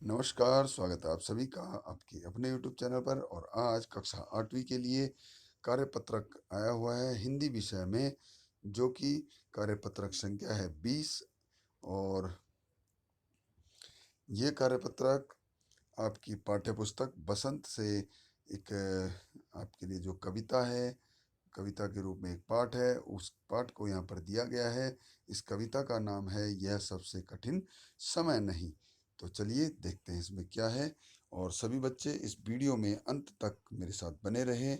नमस्कार, स्वागत है आप सभी का आपके अपने यूट्यूब चैनल पर। और आज कक्षा 8वीं के लिए कार्यपत्रक आया हुआ है हिंदी विषय में, जो कि कार्यपत्रक संख्या है 20। और ये कार्यपत्रक आपकी पाठ्यपुस्तक बसंत से एक आपके लिए जो कविता है, कविता के रूप में एक पाठ है, उस पाठ को यहाँ पर दिया गया है। इस कविता का नाम है यह सबसे कठिन समय नहीं। तो चलिए देखते हैं इसमें क्या है। और सभी बच्चे इस वीडियो में अंत तक मेरे साथ बने रहें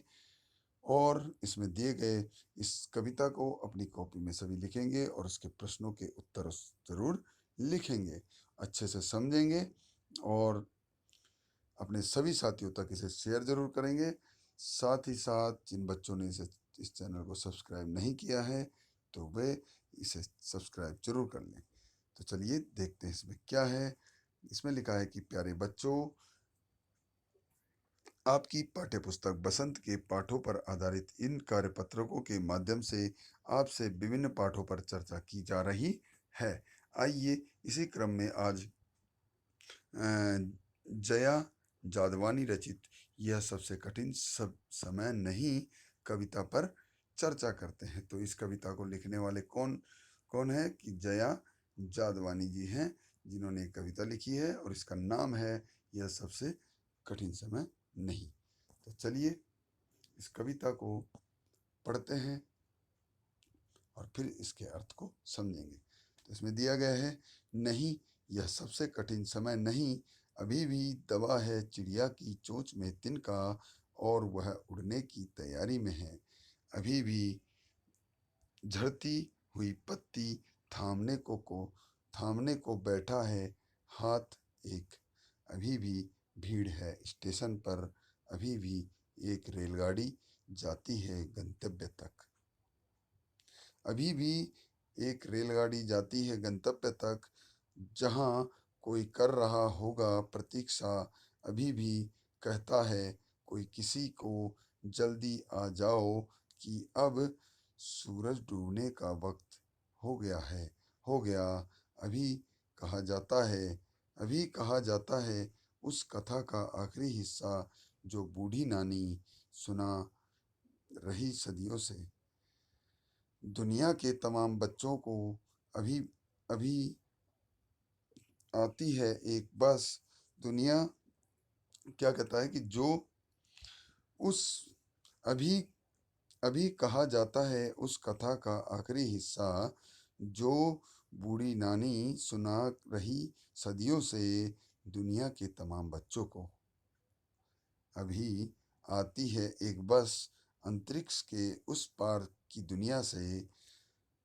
और इसमें दिए गए इस कविता को अपनी कॉपी में सभी लिखेंगे और उसके प्रश्नों के उत्तर ज़रूर लिखेंगे, अच्छे से समझेंगे और अपने सभी साथियों तक इसे शेयर ज़रूर करेंगे। साथ ही साथ जिन बच्चों ने इस चैनल को सब्सक्राइब नहीं किया है तो वे इसे सब्सक्राइब जरूर कर लें। तो चलिए देखते हैं इसमें क्या है। इसमें लिखा है कि प्यारे बच्चों, आपकी पाठ्यपुस्तक बसंत के पाठों पर आधारित इन कार्यपत्रकों के माध्यम से आपसे विभिन्न पाठों पर चर्चा की जा रही है। आइए इसी क्रम में आज जया जादवानी रचित यह सबसे कठिन सब समय नहीं कविता पर चर्चा करते हैं। तो इस कविता को लिखने वाले कौन कौन है कि जया जादवानी जी हैं, जिन्होंने एक कविता लिखी है और इसका नाम है यह सबसे कठिन समय नहीं। तो चलिए इस कविता को पढ़ते हैं और फिर इसके अर्थ को समझेंगे। तो इसमें दिया गया है, नहीं यह सबसे कठिन समय नहीं, अभी भी दबा है चिड़िया की चोंच में तिनका और वह उड़ने की तैयारी में है। अभी भी झड़ती हुई पत्ती थामने को बैठा है हाथ एक। अभी भी भीड़ है स्टेशन पर, अभी भी एक रेलगाड़ी जाती है गंतव्य तक। अभी भी एक रेलगाड़ी जाती है गंतव्य तक, जहाँ कोई कर रहा होगा प्रतीक्षा। अभी भी कहता है कोई किसी को, जल्दी आ जाओ कि अब सूरज डूबने का वक्त हो गया है, हो गया। अभी कहा जाता है अभी कहा जाता है उस कथा का आखिरी हिस्सा, जो बूढ़ी नानी सुना रही सदियों से। दुनिया के तमाम बच्चों को अभी अभी आती है एक बस। दुनिया क्या कहता है कि जो उस अभी अभी कहा जाता है उस कथा का आखिरी हिस्सा, जो बूढ़ी नानी सुना रही सदियों से दुनिया के तमाम बच्चों को। अभी आती है एक बस अंतरिक्ष के उस पार की दुनिया से,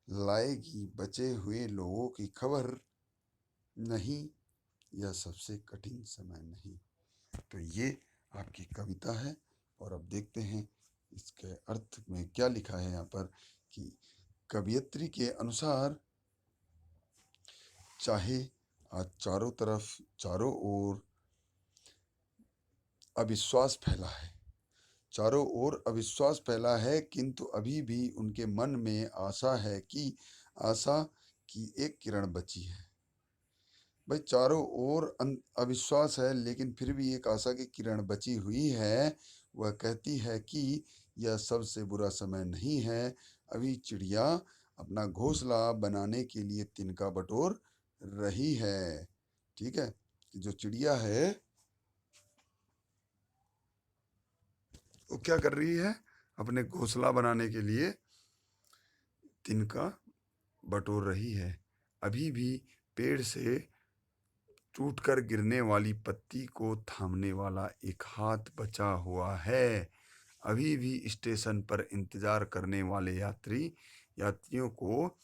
लाएगी बचे हुए लोगों की खबर। नहीं यह सबसे कठिन समय नहीं। तो ये आपकी कविता है और अब देखते हैं इसके अर्थ में क्या लिखा है यहाँ पर कि कवयित्री के अनुसार, चाहे आज चारों ओर अविश्वास फैला है, चारों ओर अविश्वास फैला है, किंतु अभी भी उनके मन में आशा की एक किरण बची है। भाई चारों ओर अविश्वास है, लेकिन फिर भी एक आशा की किरण बची हुई है। वह कहती है कि यह सबसे बुरा समय नहीं है। अभी चिड़िया अपना घोंसला बनाने के लिए तिनका बटोर रही है। ठीक है, कि जो चिड़िया है वो क्या कर रही है, अपने घोंसला बनाने के लिए तिनका बटोर रही है। अभी भी पेड़ से टूटकर गिरने वाली पत्ती को थामने वाला एक हाथ बचा हुआ है। अभी भी स्टेशन पर इंतजार करने वाले यात्रियों को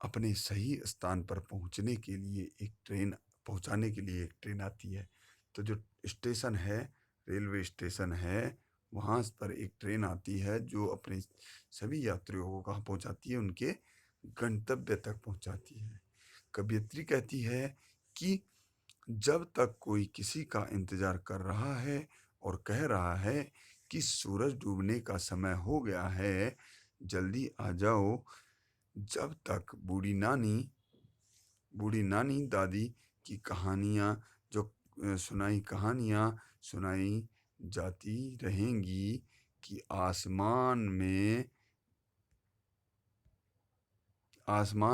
अपने सही स्थान पर पहुंचाने के लिए एक ट्रेन आती है। तो जो स्टेशन है, रेलवे स्टेशन है, वहाँ पर एक ट्रेन आती है जो अपने सभी यात्रियों को कहाँ पहुंचाती है, उनके गंतव्य तक पहुंचाती है। कवयित्री कहती है कि जब तक कोई किसी का इंतजार कर रहा है और कह रहा है कि सूरज डूबने का समय हो गया है, जल्दी आ जाओ, जब तक बूढ़ी नानी दादी की कहानियाँ जो सुनाई कहानियाँ सुनाई जाती रहेंगी कि आसमान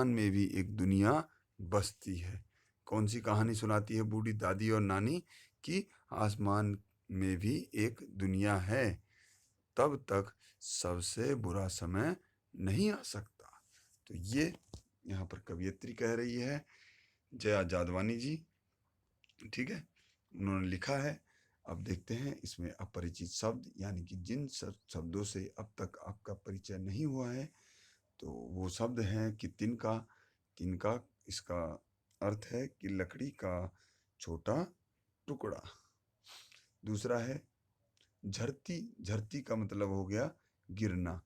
में भी एक दुनिया बसती है। कौन सी कहानी सुनाती है बूढ़ी दादी और नानी कि आसमान में भी एक दुनिया है, तब तक सबसे बुरा समय नहीं आ सकता। तो ये यहाँ पर कवियत्री कह रही है, जया जादवानी जी, ठीक है, उन्होंने लिखा है। अब देखते हैं इसमें अपरिचित शब्द, यानी कि जिन शब्दों से अब तक आपका परिचय नहीं हुआ है, तो वो शब्द हैं कि तिनका। तिनका इसका अर्थ है कि लकड़ी का छोटा टुकड़ा। दूसरा है झरती। झरती का मतलब हो गया गिरना।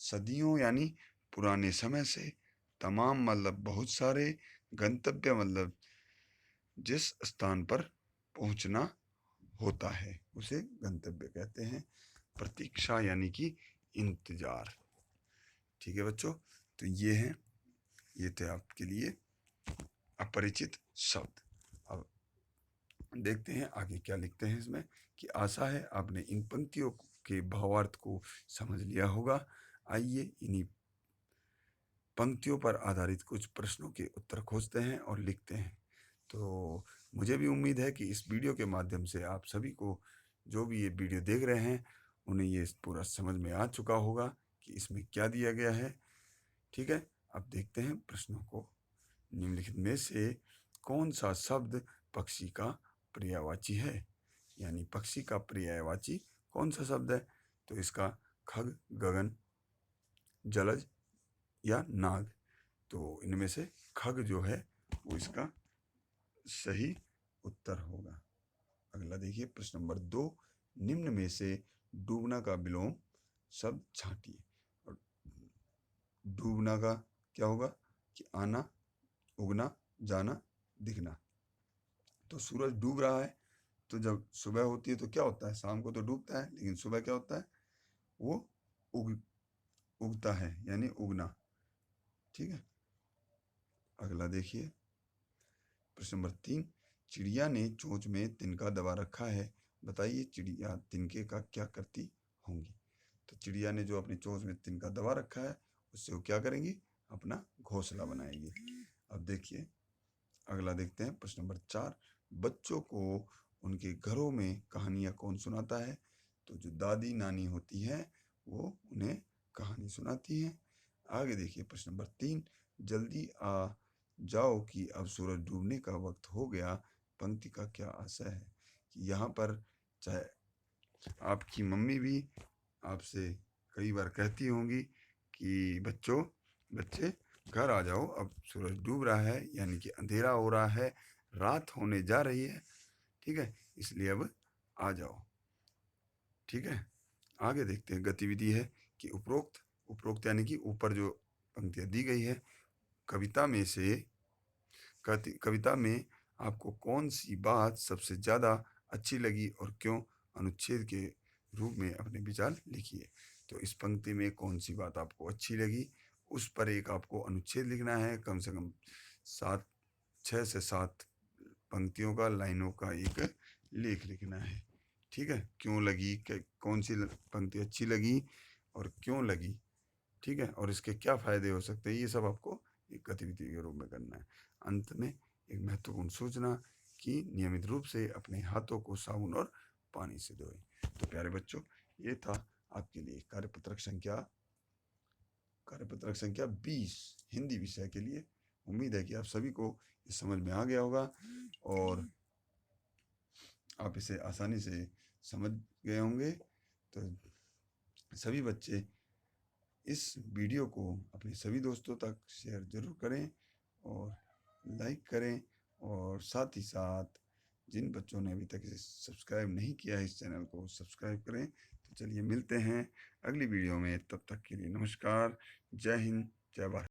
सदियों यानी पुराने समय से। तमाम मतलब बहुत सारे। गंतव्य मतलब जिस स्थान पर पहुंचना होता है उसे गंतव्य कहते हैं। प्रतीक्षा यानी कि इंतजार। ठीक है बच्चों, तो ये थे आपके लिए अपरिचित शब्द। अब देखते हैं आगे क्या लिखते हैं इसमें। कि आशा है आपने इन पंक्तियों के भावार्थ को समझ लिया होगा। आइए इन्हीं पंक्तियों पर आधारित कुछ प्रश्नों के उत्तर खोजते हैं और लिखते हैं। तो मुझे भी उम्मीद है कि इस वीडियो के माध्यम से आप सभी को, जो भी ये वीडियो देख रहे हैं, उन्हें ये पूरा समझ में आ चुका होगा कि इसमें क्या दिया गया है। ठीक है, अब देखते हैं प्रश्नों को। निम्नलिखित में से कौन सा शब्द पक्षी का पर्यायवाची है, यानी पक्षी का पर्यायवाची कौन सा शब्द है। तो इसका खग, गगन, जलज या नाग। तो इनमें से खग जो है वो इसका सही उत्तर होगा। अगला देखिए प्रश्न नंबर 2। निम्न में से डूबना का विलोम शब्द छांटिए। और डूबना का क्या होगा कि आना, उगना, जाना, दिखना। तो सूरज डूब रहा है, तो जब सुबह होती है तो क्या होता है, शाम को तो डूबता है, लेकिन सुबह क्या होता है, वो उगता है, यानी उगना। ठीक है, अगला देखिए प्रश्न नंबर 3। चिड़िया ने चोंच में तिनका दबा रखा है, बताइए चिड़िया तिनके का क्या करती होंगी। तो चिड़िया ने जो अपनी चोंच में तिनका दबा रखा है, उससे वो क्या करेंगी, अपना घोंसला बनाएंगी। अब देखिए अगला देखते हैं प्रश्न नंबर 4। बच्चों को उनके घरों में कहानियाँ कौन सुनाता है। तो जो दादी नानी होती है वो उन्हें कहानी सुनाती हैं। आगे देखिए प्रश्न नंबर 3। जल्दी आ जाओ कि अब सूरज डूबने का वक्त हो गया, पंक्ति का क्या आशय है। कि यहाँ पर चाहे आपकी मम्मी भी आपसे कई बार कहती होंगी कि बच्चे घर आ जाओ, अब सूरज डूब रहा है, यानी कि अंधेरा हो रहा है, रात होने जा रही है। ठीक है, इसलिए अब आ जाओ। ठीक है, आगे देखते हैं गतिविधि है कि उपरोक्त यानी कि ऊपर जो पंक्तियाँ दी गई है, कविता में आपको कौन सी बात सबसे ज़्यादा अच्छी लगी और क्यों, अनुच्छेद के रूप में अपने विचार लिखिए। तो इस पंक्ति में कौन सी बात आपको अच्छी लगी, उस पर एक आपको अनुच्छेद लिखना है। कम से कम 6 से 7 पंक्तियों का, लाइनों का एक लेख लिखना है। ठीक है, क्यों लगी, कौन सी पंक्ति अच्छी लगी और क्यों लगी। ठीक है, और इसके क्या फ़ायदे हो सकते हैं, ये सब आपको एक गतिविधि के रूप में करना है। अंत में एक महत्वपूर्ण सूचना कि नियमित रूप से अपने हाथों को साबुन और पानी से धोएं। तो प्यारे बच्चों, ये था आपके लिए कार्यपत्रक संख्या 20 हिंदी विषय के लिए। उम्मीद है कि आप सभी को ये समझ में आ गया होगा और आप इसे आसानी से समझ गए होंगे। तो सभी बच्चे इस वीडियो को अपने सभी दोस्तों तक शेयर ज़रूर करें और लाइक करें, और साथ ही साथ जिन बच्चों ने अभी तक इसे सब्सक्राइब नहीं किया है, इस चैनल को सब्सक्राइब करें। तो चलिए मिलते हैं अगली वीडियो में, तब तक के लिए नमस्कार, जय हिंद, जय भारत।